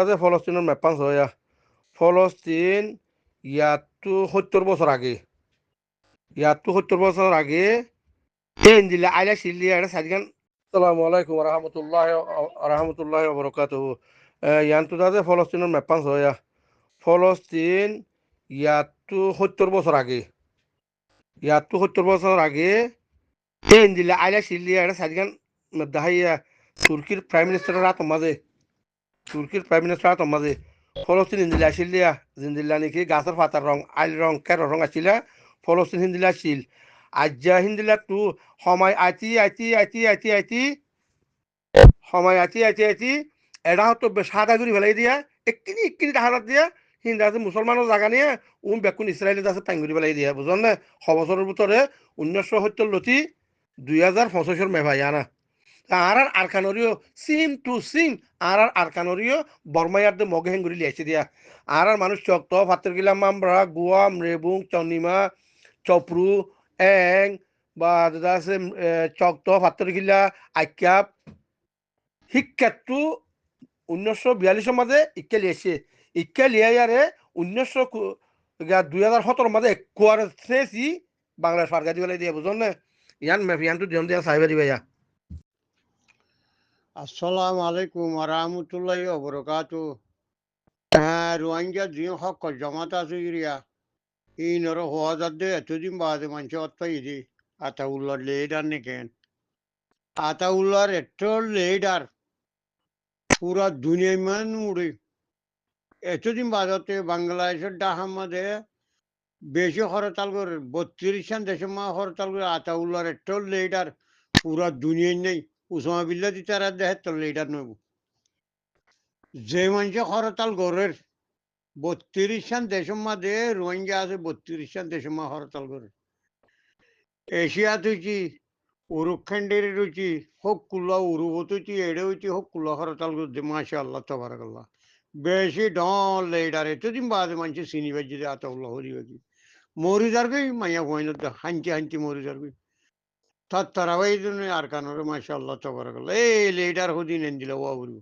যে ফলস্তিনের মেপান হয়া ফলস্তিন ইয়াতো 70 বছর আগে 70 বছর আগে ট্রেন দিলে আইলা সিল্লিয়া এটা সাজগান আসসালামু আলাইকুম রহমতুল্লাহ বরকাতুহু ইয়ান্তু যে ফলস্তিনের মেপান হয়া ফলস্তিন 70 বছর আগে ট্রেন দিলে আইলা সিল্লিয়া এটা সাজগান দাহাইয়া তুর্কির প্রাইম মিনিস্টার আতম মাঝে ফলস্তিন হিন্দিলা আসিল দিয়া জিন্দিল্লা নাকি গাছের পাতার রং আইল রং কেরো রং আসিলা ফলস্তিন হিন্দিলা আসিল আজ্জা হিন্দিলা তু সময় আইতি সময় আইতি এরা হতো সাদা করে ফেলাই দিয়া একটি হারাত দিয়া হিন্দা আছে মুসলমানের জায়গা নিয়ে বেকুন ইসরায়েলের আছে টাইম করে ফেলাই দিয়া বুঝলেন না 6 বছরের ভিতরে 1970 লতি 2025 মেভাই আনা আর আরকানরিও সিম টু সিম আর আরকানরিও বর্মায়ার মগে হেঙ্গুরি লিয়াইছে দিয়া আর মানুষ চক্ত ফাতের গিলা মামরা গুয়াম রেবুং চনিমা চপ্রু এং বা দাদা আছে চক্ত ফাতের গিলা আইক্যাপ শিক্ষাটো 1942 মাঝে ইক্কা লিয়াইছে ইক্কা লিয়াইয়ারে 2017 মাঝে কোয়ার থেসি বাংলা সরকার দিবেলাই দিয়ে বুঝুন না ইয়ানটো দিন দিয়া সাহেবা দিবাইয়া আসসালামু আলাইকুম রহমতুল্লাহি ওবরাকাতু রোহিঙ্গা জিও হক জমাত আছে ইরিয়া ইনর হওয়া যাচ্ছে এতদিন বাদে মানুষ অতপাই দি আতাউল্লার লিডার নেকেন আতাউল্লার এত লিডার পুরা দুনিয়া মান উড়ে এতদিন বাদতে বাংলাদেশের ডাহামাদে বেশি হরতাল করে 32 দেশের মা হরতাল করে আতাউল্লার এত লিডার পুরা দুনিয়ায় নেই উসমা বিল্লা দিতারা দেহে তো লিডার নব যে মানুষ হরতাল গড়ের 32 দেশের মাঝে রোহিঙ্গা আছে 32 দেশের মা হরতাল করে এশিয়া তুইছি উরুখান্ডের রুচি হোক কুল্লা উরুবতুচি এড়ে হইছি হোক কুল্লা হরতাল করছে মাসা আল্লাহ তবারাকাল্লাহ বেশি ডন লেডার এতদিন বাদে মানুষ চিনি বাজি দে আতাউল্লাহ হরি বাজি মরি যারবে মাইয়া হইন হাঞ্চি মরি যারবে তার তারাবাই আর কানোর মাসা আল্লাহ তবারাকাল্লাহ এই লেডার হদিন এন দিল ওয়াবরু